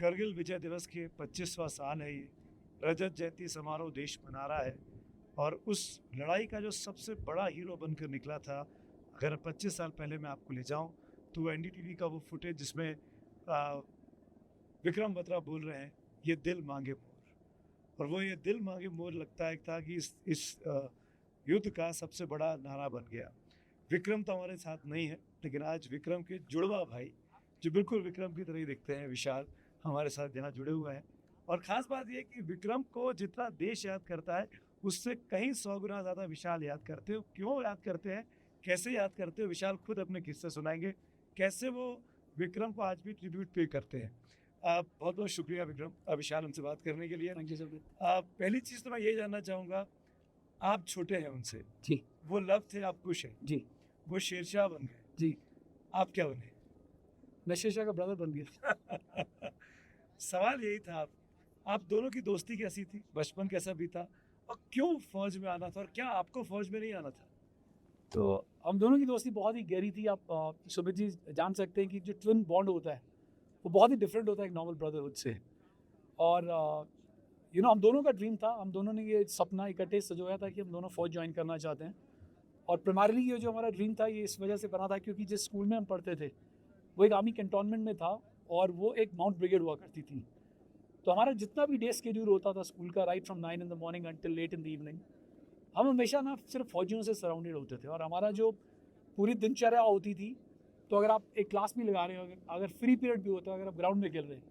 करगिल विजय दिवस के 25वां साल है ये। रजत जयंती समारोह देश मना रहा है और उस लड़ाई का जो सबसे बड़ा हीरो बनकर निकला था, अगर 25 साल पहले मैं आपको ले जाऊं तो वो एनडीटीवी का वो फुटेज जिसमें विक्रम बत्रा बोल रहे हैं ये दिल मांगे मोर, और वो ये दिल मांगे मोर लगता है था कि इस युद्ध का सबसे बड़ा नारा बन गया। विक्रम तो हमारे साथ नहीं है, लेकिन आज विक्रम के जुड़वा भाई जो बिल्कुल विक्रम की तरह ही दिखते हैं, विशाल, हमारे साथ यहाँ जुड़े हुए हैं। और ख़ास बात यह कि विक्रम को जितना देश याद करता है उससे कहीं 100 गुना ज़्यादा विशाल याद करते हो। क्यों याद करते हैं, कैसे याद करते हो, विशाल खुद अपने किस्से सुनाएंगे कैसे वो विक्रम को आज भी ट्रिब्यूट पे करते हैं। बहुत बहुत शुक्रिया विक्रम, विशाल हमसे बात करने के लिए। Thank you sir. पहली चीज़ तो मैं ये जानना चाहूँगा, आप छोटे हैं उनसे जी, वो लव थे, आप खुश हैं जी, वो शेरशाह बन गए जी, आप क्या बने? मैं शेरशाह का ब्रदर बन गया। सवाल यही था, आप दोनों की दोस्ती कैसी थी, बचपन कैसा बीता, और क्यों फौज में आना था, और क्या आपको फौज में नहीं आना था? तो हम दोनों की दोस्ती बहुत ही गहरी थी। आप सुमित जी जान सकते हैं कि जो ट्विन बॉन्ड होता है वो बहुत ही डिफरेंट होता है एक नॉर्मल ब्रदरहुड से। और हम दोनों का ड्रीम था, हम दोनों ने ये सपना इकट्ठे सजोया था कि हम दोनों फ़ौज ज्वाइन करना चाहते हैं। और प्राइमरीली ये जो हमारा ड्रीम था ये इस वजह से बना था क्योंकि जिस स्कूल में हम पढ़ते थे वो एक आर्मी कैंटोनमेंट में था और वो एक माउंट ब्रिगेड हुआ करती थी। तो हमारा जितना भी डे स्केड्यूल होता था स्कूल का, right from 9 in the morning until late in the evening, हम हमेशा ना सिर्फ फौजियों से सराउंडेड होते थे। और हमारा जो पूरी दिनचर्या होती थी, तो अगर आप एक क्लास भी लगा रहे हो, अगर फ्री पीरियड भी होता है, अगर आप ग्राउंड में खेल रहे हैं,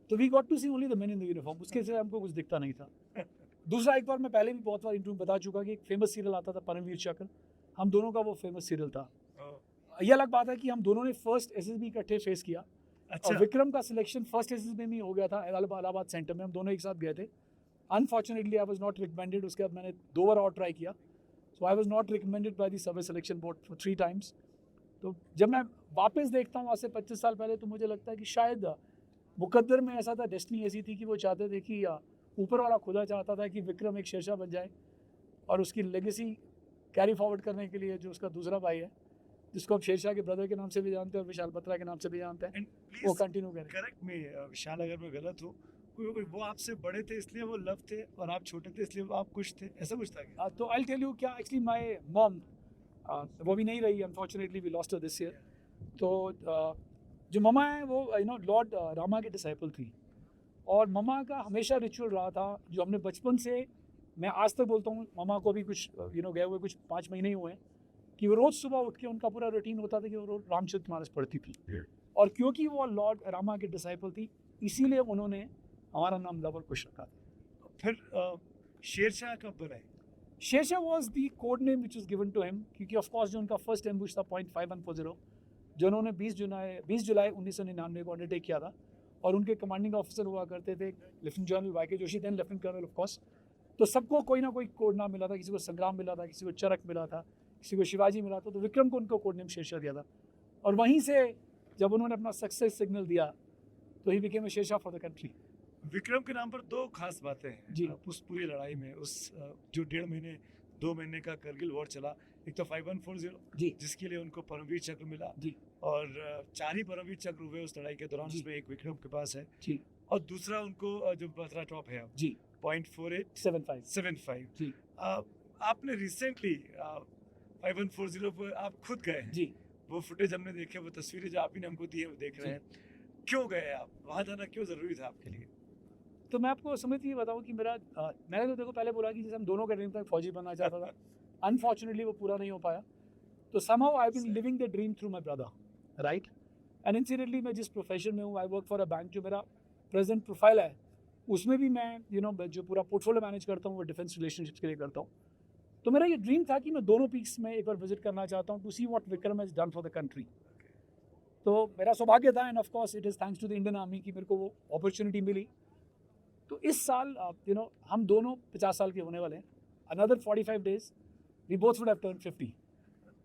तो we got to see only the men in the uniform, उसके सिवा हमको कुछ दिखता नहीं था। दूसरा, एक बार मैं पहले भी बहुत बार इंटरव्यू में बता चुका कि एक फेमस सीरियल आता था परमवीर चक्र, हम दोनों का वो फेमस सीरियल था। ये अलग बात है कि हम दोनों ने फर्स्ट एसएसबी इकट्ठे फेस किया। अच्छा। और विक्रम का सिलेक्शन फर्स्ट एसएसबी में ही हो गया था इलाहाबाद सेंटर में, हम दोनों एक साथ गए थे। Unfortunately I was not recommended, उसके बाद मैंने 2 बार और ट्राई किया, so I was not recommended by the service selection board for 3 times. तो जब मैं वापस देखता हूँ आज से 25 साल पहले, तो मुझे लगता है कि शायद मुकद्दर में ऐसा था, डेस्टिनी ऐसी थी कि वो चाहते थे कि ऊपर वाला खुदा चाहता था कि विक्रम एक शेरशाह बन जाए और उसकी लेगेसी कैरी फॉरवर्ड करने के लिए जो उसका दूसरा भाई है, जिसको आप शेरशाह के ब्रदर के नाम से भी जानते हैं और विशाल बत्रा के नाम से भी जानते हैं, वो कंटिन्यू करें। करेक्ट मी विशाल, अगर मैं गलत हूँ, वो आपसे बड़े थे इसलिए वो लव थे और आप छोटे थे इसलिए आप खुश थे, ऐसा कुछ था क्या? तो आई टेल यू क्या, एक्चुअली माय मॉम, वो भी नहीं रही, unfortunately we lost her this year. तो जो ममा है वो लॉर्ड रामा की डिसाइपल थी, और ममा का हमेशा रिचुअल रहा था जो हमने बचपन से, मैं आज तक बोलता हूँ, ममा को भी कुछ गए हुए कुछ 5 महीने ही हुए हैं, कि वो रोज़ सुबह उठ के उनका पूरा रूटीन होता था कि वो रोज़ रामचरितमानस पढ़ती थी। और क्योंकि वो लॉर्ड रामा की डिसाइपल थी, इसीलिए उन्होंने हमारा नाम लवर कुश रखा था। फिर शेरशाह कब बनाए? Shershah was the code name which was given to him, क्योंकि ऑफकोर्स जो उनका फर्स्ट एम्बुश था .5140, जो उन्होंने 20 जुलाई 1999 को अंडरटेक किया था, और उनके कमांडिंग ऑफिसर हुआ करते थे lieutenant general Y K. Joshi, then lieutenant colonel of course. तो सबको कोई ना कोई कोड नाम मिला था, किसी को संग्राम मिला था, किसी को चरक मिला था, किसी को शिवाजी मिला था, तो विक्रम को उनको कोड नेम शेरशाह दिया था। और वहीं से जब उन्होंने अपना सक्सेस सिग्नल दिया तो he became a Shershah for the country. Vikram के नाम पर 2 खास बातें हैं जी। उस पूरी लड़ाई में, उस जो 2 महीने का करगिल वॉर चला। एक तो 5140 जी, जिसके लिए उनको परमवीर चक्र मिला, जी, और 4 ही परमवीर चक्र हुए उस लड़ाई के दौरान, जिसमें एक विक्रम के पास है, जी, और दूसरा उनको जो बत्रा टॉप है जी, .4875 जी, आपने रिसेंटली 5140 पर आप खुद गए हैं, जी। वो फुटेज हमने देखे, वो तस्वीरें जो आप ही ने हमको दी है वो देख रहे हैं। क्यों गए आप वहाँ, जाना क्यों ज़रूरी था आपके लिए? तो मैं आपको समझ ये बताऊँ कि मैंने तो देखो पहले बोला कि जैसे हम दोनों का ड्रीम था, फौजी बनना चाहता था, अनफॉर्चुनेटली वो पूरा नहीं हो पाया। तो somehow I been living the dream through my brother, right. And incidentally मैं जिस प्रोफेशन में हूँ, I work for a bank, जो मेरा प्रेजेंट प्रोफाइल है उसमें भी मैं जो पूरा पोर्टफोलियो मैनेज करता हूँ वो डिफेंस रिलेशनशिप्स के लिए करता हूँ। तो मेरा ये ड्रीम था कि मैं दोनों पीक्स में एक बार विजिट करना चाहता हूँ, to see what Vikram has done for the country. तो मेरा सौभाग्य था, and of course it is thanks to the Indian army कि मेरे को वो अपॉर्चुनिटी मिली। तो इस साल हम दोनों 50 साल के होने वाले हैं। Another 45 days we both would have turn 50।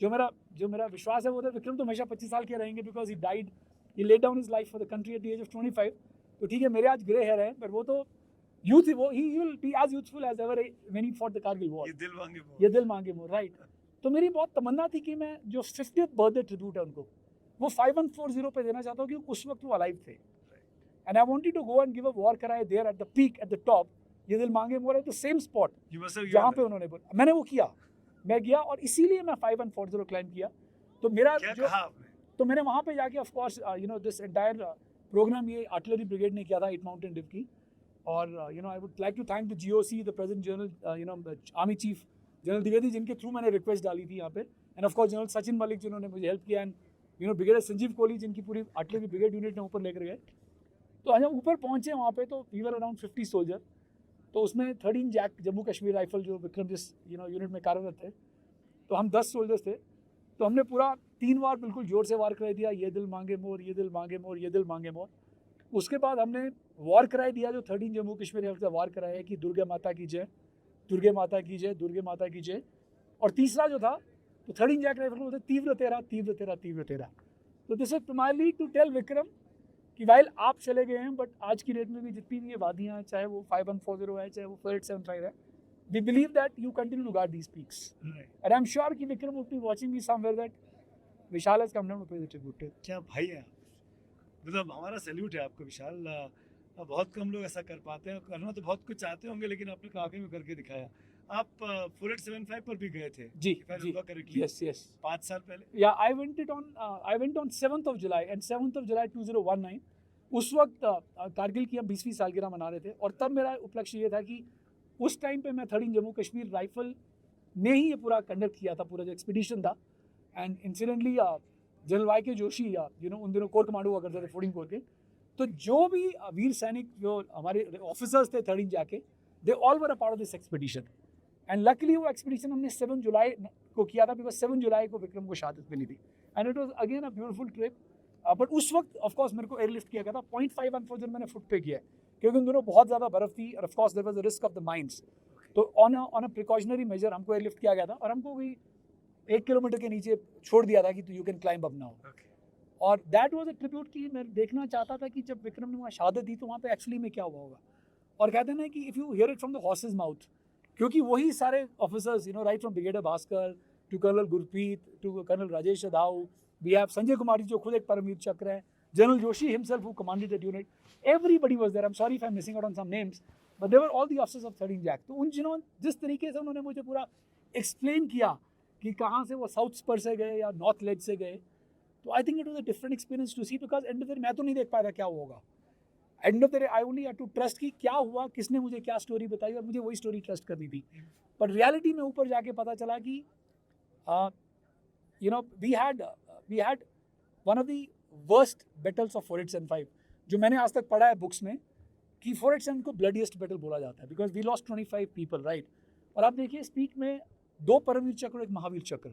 जो मेरा विश्वास है वो था विक्रम तो हमेशा 25 साल के रहेंगे, because he died, he laid down his life for the country at the age of 25। तो ठीक है, मेरे आज ग्रे हेयर है, पर वो तो यूथ ही, वो ही will be as youthful as ever when he fought the Kargil war. ये दिल मांगे मोर, राइट। तो मेरी बहुत तमन्ना थी कि मैं जो 50th बर्थडे ट्रिब्यूट है उनको, वो 5140 पे देना चाहता हूँ, क्योंकि उस वक्त वो अलाइव थे। and I wanted to go and give a war cry there at the peak, at the top. ये दिल मांगे मोर at the same spot You must have जहाँ given पे उन्होंने बोला, मैंने वो किया, मैं गया और इसीलिए मैं 5140 क्लाइम किया. तो मेरा क्या जो कहा आपने? तो मैंने वहाँ पे जाके of course this entire programme ये आर्टिलरी ब्रिगेड ने किया था 8 माउंटेन डिव की. और I would like to thank the GOC, the present general army chief general Dwivedi, जिनके थ्रू मैंने रिक्वेस्ट डाली थी यहाँ पे. And of course general Sachin Malik जिन्होंने मुझे हेल्प किया. एंड ब्रिगेडियर संजीव कोहली जिनकी पूरी आर्टिलरी ब्रिगेड यूनिट ने ऊपर लेकर गए. तो जब ऊपर पहुँचे वहाँ पे तो वी वर अराउंड 50 सोल्जर. तो उसमें 13 जैक जम्मू कश्मीर राइफल जो विक्रम जिस यूनिट में कार्यरत थे, तो हम 10 सोल्जर्स थे. तो हमने पूरा 3 बार बिल्कुल जोर से वार कराई दिया, ये दिल मांगे मोर, ये दिल मांगे मोर, ये दिल मांगे मोर. उसके बाद हमने वार कराई दिया जो 13 जम्मू कश्मीर राइफल का वार कराया है कि दुर्गा माता की जय, दुर्गे माता की जय, दुर्गे माता की जय. और तीसरा जो था तो 13 जैक राइफल बोलते तीव्र तेरा, तीव्र तेरा, तीव्र तेरा. तो this is primarily to tell Vikram कि वाइल आप चले गए हैं, बट आज की डेट में भी जितनी भी ये वादियाँ हैं, चाहे वो 5140 है, चाहे वो 4875 है, we believe that you continue to guard these peaks. Right. And I'm sure कि Vikram would be watching me somewhere that Vishal has come down to pay the tribute. क्या भाई है आप, मतलब हमारा सैल्यूट है आपको विशाल. बहुत कम लोग ऐसा कर पाते हैं, करना तो बहुत कुछ चाहते होंगे लेकिन आपने काफी में करके दिखाया. आप 4875 पर भी गए थे जी, if I ji. remember correctly, Yes, yes. 5 साल पहले. Yeah, I went on 7th of July and 7th of July 2019. उस वक्त कारगिल की हम 20वीं सालगिरह मना रहे थे. और तब मेरा उपलक्ष्य ये था कि उस टाइम पे मैं 13 जम्मू कश्मीर राइफल ने ही ये पूरा कंडक्ट किया था, पूरा जो एक्सपीडिशन था. And incidentally general YK Joshi उन दिनों कोर कमांडो हुआ करते थे 14 कोर के. तो जो भी वीर सैनिक जो हमारे ऑफिसर्स थे 13 जाके, they all were a part of this expedition. And luckily वो एक्सपीडिशन हमने 7 जुलाई को किया था, बिकॉज 7 जुलाई को विक्रम को शहादत मिली थी. And it was again a beautiful trip. But उस वक्त ऑफकोर्स मेरे को एयरलिफ्ट किया गया था. 0.514 मैंने फुट पे किया है क्योंकि उन दोनों बहुत ज़्यादा बर्फ़ थी. और of course there was the risk of the mines. तो ऑन अ प्रिकॉशनरी मेजर हमको एयरलिफ्ट किया गया था और हमको भी 1 किलोमीटर के नीचे छोड़ दिया था कि you can climb up now. और दैट वाज अ ट्रिब्यूट कि मैं देखना चाहता था कि जब विक्रम ने वहाँ शहादत दी तो वहाँ पे एक्चुअली में क्या हुआ होगा. और कहते हैं ना कि if you hear it from the horses mouth, क्योंकि वही सारे officers right from brigadier Bhaskar to colonel Gurpreet to colonel Rajesh Dau, we have Sanjay Kumar ji जो खुद एक परमवीर चक्र है, general Joshi himself who commanded that unit, everybody was there. I am sorry if I am missing out on some names, but they were all the officers of 13 JAK. तो उन जिस तरीके से उन्होंने मुझे पूरा एक्सप्लेन किया कि कहाँ से वो साउथ स्पर से गए या नॉर्थ लेग से गए, तो I think it was a different experience to see. Because end of the day मैं तो नहीं देख पाया था क्या होगा. End of the day I only had to trust कि क्या हुआ, किसने मुझे क्या स्टोरी बताई, और मुझे वही स्टोरी ट्रस्ट करनी थी. पर रियलिटी में ऊपर जाके पता चला कि we had one of the worst battles of 4875 जो मैंने आज तक पढ़ा है बुक्स में, कि 4875 को ब्लडीएस्ट बैटल बोला जाता है because we lost 25 people, right. और आप देखिए इस पीक में 2 परमवीर चक्र और 1 महावीर चक्र,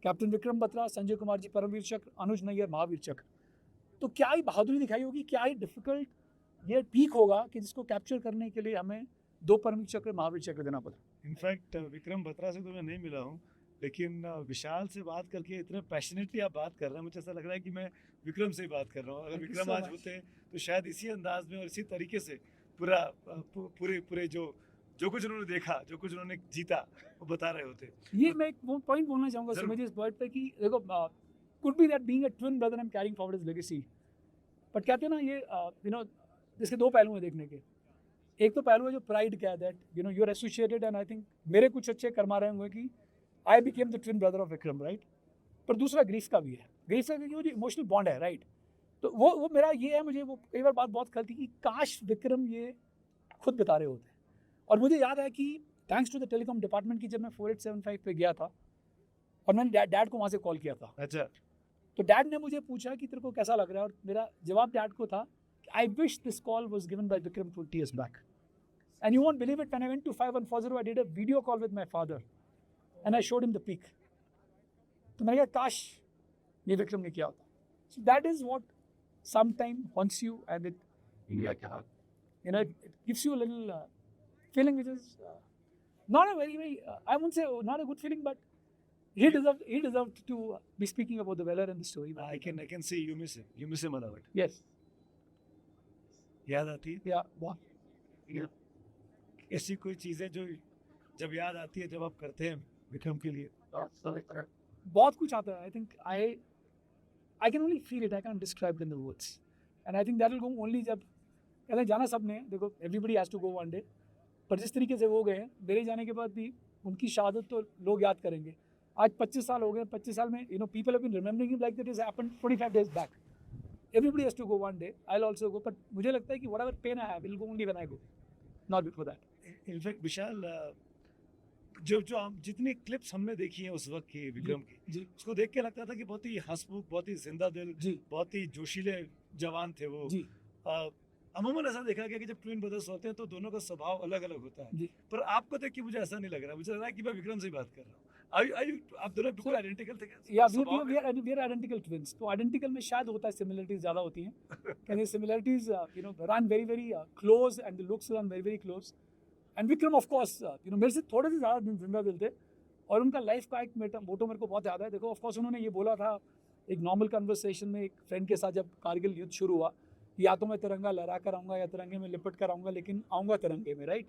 कैप्टन विक्रम बत्रा, संजय कुमार जी परमवीर चक्र, अनुज नैयर महावीर चक्र. तो क्या ही बहादुरी दिखाई होगी, क्या ही डिफिकल्ट ये पीक होगा कि जिसको कैप्चर करने के लिए हमें 2 परमवीर चक्र महावीर चक्र देना पड़ा. इनफैक्ट विक्रम बत्रा से तो मैं नहीं मिला हूँ, लेकिन विशाल से बात करके इतने पैशनेटली आप बात कर रहे हैं, मुझे ऐसा लग रहा है कि मैं विक्रम से ही बात कर रहा हूँ. अगर विक्रम आज होते तो शायद इसी अंदाज में और इसी तरीके से पूरे जो कुछ उन्होंने देखा, जो कुछ उन्होंने जीता, वो बता रहे होते. ये मैं एक पॉइंट बोलना चाहूँगा सुमित इस पॉइंट पे कि देखो, could be that being a twin brother I am carrying forward his legacy. But कहते हैं ना ये इसके 2 पहलू हैं देखने के. एक तो पहलू है जो प्राइड का है, that you are associated, and I think मेरे कुछ अच्छे कर्मा रहे होंगे कि I became the twin brother of Vikram, right. पर दूसरा ग्रीफ का भी है, ग्रीफ का क्योंकि इमोशनल बॉन्ड है, राइट. तो वो मेरा ये है, मुझे वो कई बार बात बहुत खलती कि काश विक्रम ये खुद बता रहे होते. और मुझे याद है कि thanks to the telecom department की जब मैं 4875 पे गया था और मैंने डैड को वहाँ से कॉल किया था. अच्छा. तो डैड ने मुझे पूछा कि तेरे को कैसा लग रहा है, और मेरा जवाब डैड को था I wish this call was given by Vikram 20 years back. And you won't believe it, when I went to 5140 I did a video call with my father and I showed him the peak. तो मैंने कहा काश ये विक्रम ने किया होता. So that is what sometime haunts you, and it gives you a little feeling which is not a very I won't say not a good feeling, but he deserved to be speaking about the valor and the story. I can see you miss him a lot. Yes. याद आती है? Yeah, बहुत. ऐसी कोई चीज़ें जो जब याद आती है, जब आप करते हैं विक्रम के लिए? बहुत कुछ आता है. I think I can only feel it. I can't describe it in the words. And I think that will go only जब कहते हैं जाना सब ने, देखो everybody has to go one day, पर जिस तरीके से वो गए हैं, मेरे जाने के बाद भी उनकी शहादत तो लोग याद करेंगे। आज 25 साल हो गए, 25 साल में people have been remembering him like that is happened 25 days back. Everybody has to go one day, I will also go, but मुझे लगता है कि whatever pain I have will go only when I go, not before that. In fact Vishal, जो हम जितनी clips हमने देखी हैं उस वक्त की विक्रम की, जी उसको देख के लगता था कि बहुत ही हंसमुख, बहुत ही जिंदा दिल, जी बहुत ही जोशीले जवान थे वो। जी अमूमन ऐसा देखा गया कि जब ट्विन ब्रदर्स होते हैं तो दोनों का स्वभाव अलग अलग होता है, जी। पर आपको देख के मुझे ऐसा नहीं लग रहा, मुझे लग रहा है कि मैं विक्रम से ही बात कर रहा हूँ। आप दोनों बिल्कुल आइडेंटिकल थे क्या? या स्वभाव में? वी आर आइडेंटिकल ट्विंस, तो आइडेंटिकल में शायद होता है सिमिलरिटीज ज़्यादा होती हैं, can similarities run very very close and the looks run very very close. And Vikram of course मेरे से थोड़े से ज़्यादा दिन जिंदा दिल थे, और उनका लाइफ का एक मोटो मेरे को बहुत याद है। देखो ऑफ कोर्स उन्होंने ये बोला था एक नॉर्मल कन्वर्सेशन में एक फ्रेंड के साथ जब कारगिल युद्ध शुरू हुआ, या तो मैं तिरंगा लहरा कर आऊँगा या तिरंगे में लिपट कर आऊँगा, लेकिन आऊँगा तिरंगे में, राइट।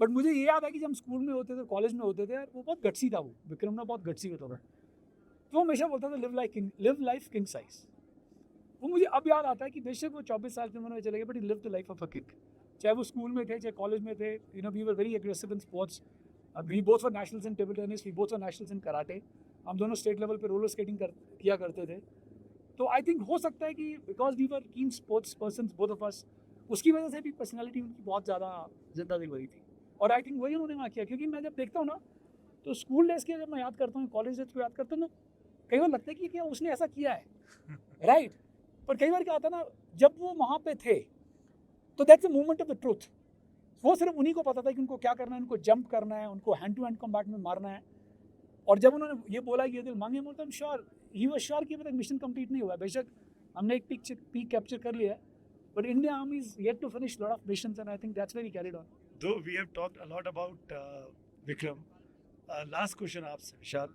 बट मुझे ये याद है कि जब हम स्कूल में होते थे, कॉलेज में होते थे, यार वो बहुत गट्सी था, वो विक्रम ना बहुत गट्सी होता था। तो वो हमेशा बोलता था लिव लाइफ किंग साइज। वो मुझे अब याद आता है कि बेशक वो 24 साल की उम्र में चले गए, but he live the life of a king. चाहे वो स्कूल में थे, चाहे कॉलेज में थे, we were very aggressive in sports. We both were nationals in table tennis, we both were nationals in karate. हम दोनों स्टेट लेवल पे रोलर स्केटिंग किया करते थे। तो आई थिंक हो सकता है कि बिकॉज वी वर कीन sports person both of us, उसकी वजह से भी पर्सनैलिटी उनकी बहुत ज़्यादा जिंदा दिल भरी थी। और आई थिंक वही उन्होंने वहाँ किया, क्योंकि मैं जब देखता हूँ ना, तो स्कूल डेज के जब मैं याद करता हूँ, कॉलेज डेज को याद करता हूँ ना, कई बार लगता है कि क्या उसने ऐसा किया है, राइट। पर कई बार क्या होता है ना, जब वो वहाँ पे थे तो that's a moment of the truth. वो सिर्फ उन्हीं को पता था कि उनको क्या करना है, उनको जंप करना है, उनको हैंड टू हैंड कॉम्बैट में मारना है। और जब उन्होंने ये बोला कि ये दिल मांगे मोर, तो I am sure he was sure कि अभी तक मिशन कंप्लीट नहीं हुआ है। बेशक हमने एक पीक कैप्चर कर लिया है, but India army is yet to finish lot of missions, and I think that's very carried on. Though we have talked a lot about Vikram, last question आपसे विशाल,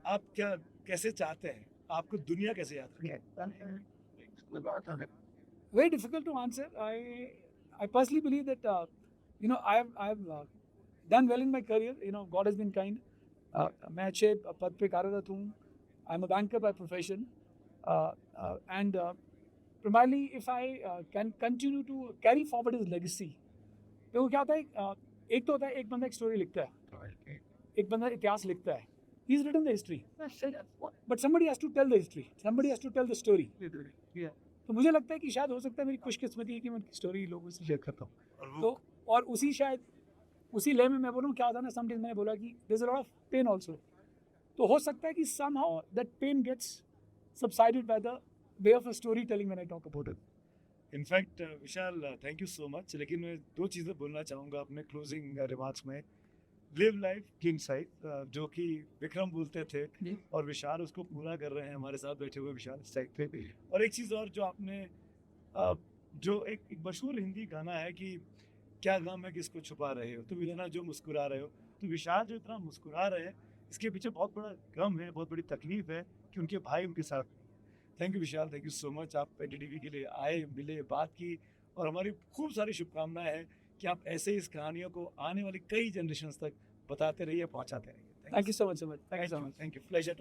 आप क्या कैसे चाहते हैं, आपको दुनिया कैसे याद रखे? Very difficult to answer. I personally believe that I've done well in my career. God has been kind. मैं अच्छे पद पे कार्यरत हूँ. I'm a banker by profession, and primarily if I can continue to carry forward his legacy. देखो क्या होता है, एक तो होता है एक बंदा एक स्टोरी लिखता है, एक बंदा इतिहास लिखता है. He's written the history, but somebody has to tell the history. Somebody has to tell the story. तो मुझे लगता है कि शायद हो सकता है मेरी खुशकिस्मती है कि मैं उनकी स्टोरी लोगों से शेयर करता हूँ. तो और उसी लय में मैं बोलूँ क्या होता है ना, समटाइम्स मैंने बोला कि there's a lot of pain also. तो हो सकता है कि somehow that pain gets subsided by the way of a storytelling when I talk about it. In fact Vishal, thank you so much. लेकिन मैं दो चीज़ें बोलना चाहूँगा अपने क्लोजिंग रिमार्क्स में. लिव लाइफ किंग साइज, जो कि विक्रम बोलते थे और विशाल उसको पूरा कर रहे हैं हमारे साथ बैठे हुए विशाल इस टाइप पे. और एक चीज़ और जो आपने जो एक मशहूर हिंदी गाना है कि क्या गम है किसको छुपा रहे हो, तुम इतना जो मुस्कुरा रहे हो. तो विशाल जो इतना मुस्कुरा रहे हैं, इसके पीछे बहुत बड़ा गम है, बहुत बड़ी तकलीफ है कि उनके भाई उनके साथ. Thank you Vishal, thank you so much. आप एनडीटीवी के लिए आए, मिले, बात की, और हमारी खूब सारी शुभकामनाएं हैं कि आप ऐसे इस कहानियों को आने वाली कई जनरेशन्स तक बताते रहिए, पहुंचाते रहिए. Thank you so much. Thank you so much. Thank you. Pleasure.